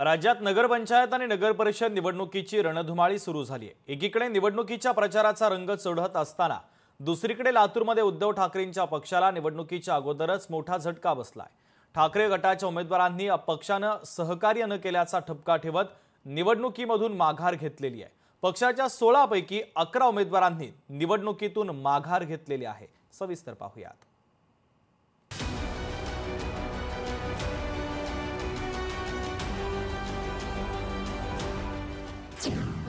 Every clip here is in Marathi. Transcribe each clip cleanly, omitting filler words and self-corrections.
राज्यात नगरपंचायत आणि नगरपरिषद निवडणुकीची रणधुमाळी सुरू झाली आहे। एकीकडे निवडणुकीच्या प्रचाराचा रंग चढत असताना दुसरीकडे लातूरमध्ये उद्धव ठाकरेंच्या पक्षाला निवडणुकीच्या अगोदरच मोठा झटका बसलाय। ठाकरे गटाच्या उमेदवारांनी पक्षानं सहकार्य न केल्याचा ठपका ठेवत निवडणुकीमधून माघार घेतलेली आहे। पक्षाच्या 16 पैकी 11 उमेदवारांनी निवडणुकीतून माघार घेतलेली आहे। सविस्तर पाहूयात।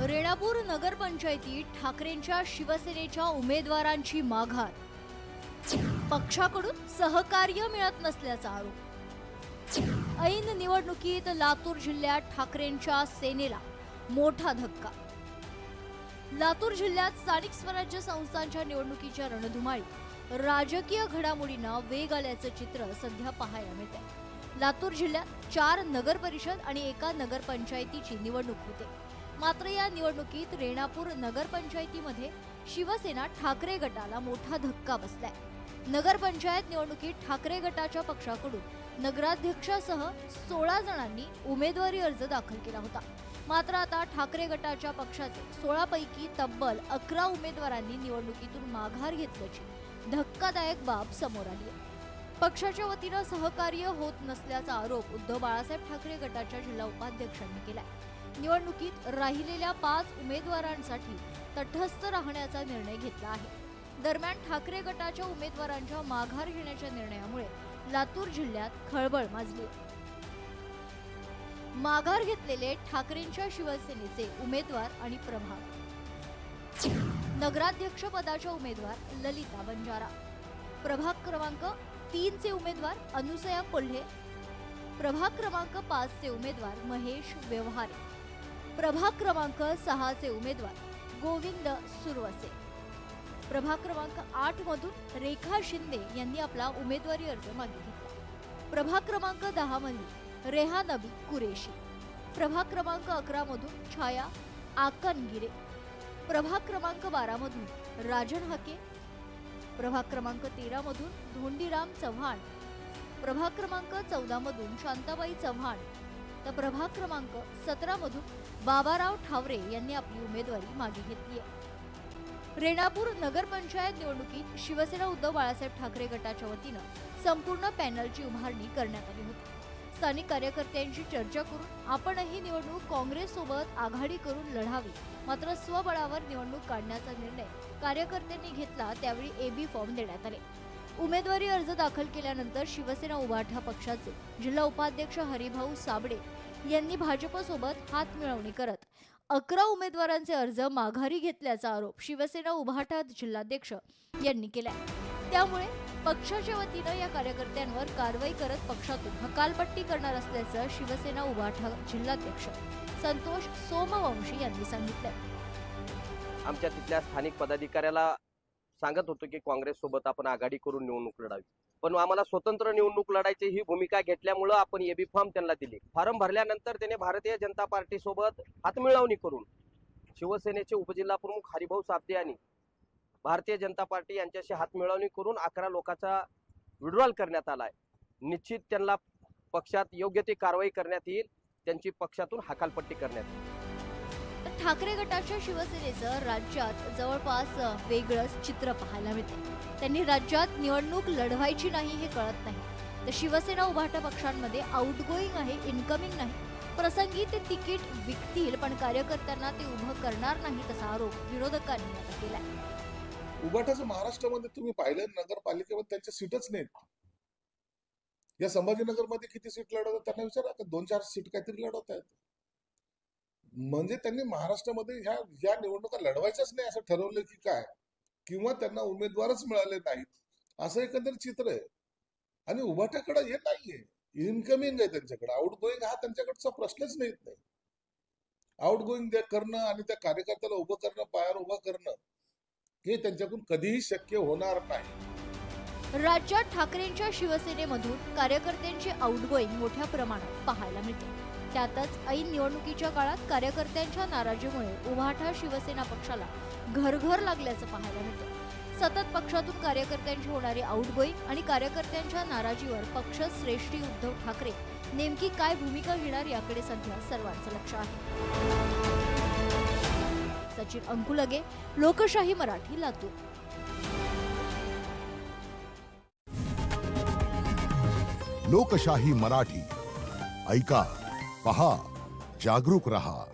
रेणापूर नगरपंचायतीत ठाकरेंच्या शिवसेनेच्या उमेदवारांची माघार, पक्षाकडून सहकार्य मिळत नसल्याचा आरोप। ऐन निवडणुकीत लातूर जिल्ह्यात ठाकरेंच्या सेनेला मोठा धक्का। लातूर जिल्ह्यात स्थानिक स्वराज्य संस्थांच्या निवडणुकीच्या रणधुमाळीत राजकीय घडामोडींना वेग आल्याचं चित्र सध्या पाहायला मिळतंय। लातूर जिल्ह्यात 4 नगरपरिषद आणि 1 नगरपंचायतीची निवडणूक होते। मात्र या निवडणुकीत रेणापूर नगरपंचायतीमध्ये शिवसेना ठाकरे गटाला मोठा धक्का बसलाय। नगरपंचायत निवडणुकीत ठाकरे गटाच्या पक्षाकडून नगराध्यक्षासह 16 जणांनी उमेदवारी अर्ज दाखल केला होता। मात्र आता ठाकरे गटाच्या पक्षाचे 16 पैकी तब्बल 11 उमेदवारांनी निवडणुकीतून माघार घेतल्याची धक्कादायक बाब समोर आली आहे। पक्षाच्या वतीनं सहकार्य होत नसल्याचा आरोप उद्धव बाळासाहेब ठाकरे गटाच्या जिल्हा उपाध्यक्षांनी केलाय। निवडणुकीत राहिलेल्या 5 उमेदवारांसाठी तटस्थ राहण्याचा निर्णय घेतला आहे। दरम्यान ठाकरे गटाच्या उमेदवारांच्या माघार घेण्याच्या निर्णयामुळे लातूर जिल्ह्यात खळबळ माजली। माघार घेतलेले ठाकरेंच्या शिवसेनेचे उमेदवार आणि प्रभाग: नगराध्यक्ष पदाच्या उमेदवार ललिता बंजारा, प्रभाग क्रमांक 3 चे उमेदवार अनुसया कोल्हे, प्रभाग क्रमांक 5 चे उमेदवार महेश व्यवहारे, प्रभाग क्रमांक 6 चे उमेदवार गोविंद सुरवसे, प्रभाग क्रमांक 8 मधून रेखा शिंदे यांनी आपला उमेदवारी अर्ज मागे घेतला। प्रभाग क्रमांक 10 मध्ये रेहानबी कुरेशी, प्रभाग क्रमांक 11 मधून छाया आकनगिरे, प्रभाग क्रमांक 12 मधून राजन हाके, प्रभाग क्रमांक 13 मधून धोंडीराम चव्हाण, प्रभाग क्रमांक 14 मधून शांताबाई चव्हाण, तर प्रभाग क्रमांक 17 मधून बाबाराव ठावरे यांनी आपली उमेदवारी मागे घेतली आहे। रेणापूर नगरपंचायत निवडणुकीत शिवसेना उद्धव बाळासाहेब ठाकरे गटाच्या वतीनं संपूर्ण पॅनलची उभारणी करण्यात आली होती। स्थानिक कार्यकर्त्यांशी चर्चा करून आपणही निवडणूक काँग्रेस सोबत आघाडी करून लढावी, मात्र स्वबळावर निवडणूक काढण्याचा निर्णय कार्यकर्त्यांनी घेतला। त्यावेळी एबी फॉर्म देण्यात आले। उमेदवारी अर्ज दाखल केल्यानंतर शिवसेना उभाठा पक्षाचे जिल्हा उपाध्यक्ष हरिभाऊ साबळे यांनी भाजपसोबत हात मिळवणी करत 11 उमेदवारांचे अर्ज माघारी घेतल्याचा आरोप शिवसेना उभाठा जिल्हाध्यक्ष यांनी केलाय। त्यामुळे पक्षाच्या वतीनं या कार्यकर्त्यांवर कारवाई करत पक्षातून हकालपट्टी करणार असल्याचं शिवसेना उभाठा जिल्हाध्यक्ष संतोष सोमवंशी यांनी सांगितलं। आमच्या तिथल्या स्थानिक पदाधिकाऱ्याला सांगत होतो की काँग्रेस सोबत आपण आघाडी करून निवडणूक लढावी, पण आम्हाला स्वतंत्र निवडणूक लढायची ही भूमिका घेतल्यामुळे आपण एबी फॉर्म त्यांना दिले। फॉर्म भरल्यानंतर त्याने भारतीय जनता पार्टी सोबत हातमिळवणी करून शिवसेनेचे उपजिल्हा प्रमुख हरिभाऊ साबळे यांनी भारतीय जनता पार्टी यांच्याशी हातमिळवणी करून 11 लोकांचा विड्रॉल करण्यात आलाय। निश्चित त्यांना पक्षात योग्य ती कारवाई करण्यात येईल, त्यांची पक्षातून हकालपट्टी करण्यात येईल। ठाकरे गटाच्या शिवसेनेचं राज्यात जवळपास वेगळंच चित्र पाहायला मिळते। त्यांनी राज्यात निवडणूक लढवायची नाही हे कळत नाही, तर शिवसेना उभाटा पक्षांमध्ये आउटगोईंग आहे, इनकमिंग नाही। प्रसंगी ते तिकीट विकतील, पण कार्यकर्त्यांना ते उभं करणार नाही तसा आरोप विरोधकांनी आता केलाय। उभाटाचं महाराष्ट्रामध्ये तुम्ही पाहिलं, नगरपालिकेमध्ये त्यांच्या सीटच नाहीत। या संभाजीनगरमध्ये किती सीट लढवतात त्यांना विचारा, 2-4 सीट काहीतरी लढवत आहेत। म्हणजे त्यांनी महाराष्ट्रामध्ये ह्या निवडणुका लढवायच्याच नाही असं ठरवलं की काय, किंवा त्यांना उमेदवारच मिळाले नाहीत असं एकंदर चित्र आहे। आणि उभाट्याकडे हे नाहीये, इनकमिंग आहे त्यांच्याकडे, आउटगोईंग हा त्यांच्याकडचा प्रश्नच नाही। आउटगोईंग करणं आणि त्या कार्यकर्त्याला उभं करणं, पायावर उभं करणं हे त्यांच्याकडून कधीही शक्य होणार नाही। राज्यात ठाकरेंच्या शिवसेनेमधून कार्यकर्त्यांची आउटगोईंग मोठ्या प्रमाणात पाहायला मिळते। त्यातच ऐन निवडणुकीच्या काळात कार्यकर्त्यांच्या नाराजीमुळे उभाठा शिवसेना पक्षाला घरघर लागल्याचं पाहायला मिळतं। सतत पक्षातून कार्यकर्त्यांची होणारी आउटगोईंग आणि कार्यकर्त्यांच्या नाराजीवर पक्षश्रेष्ठी उद्धव ठाकरे नेमकी काय भूमिका घेणार याकडे सध्या सर्वांचं लक्ष आहे. सचिन अंकुलगे, लोकशाही मराठी, लातूर. लोकशाही मराठी ऐका, पहा, जागरूक रहा.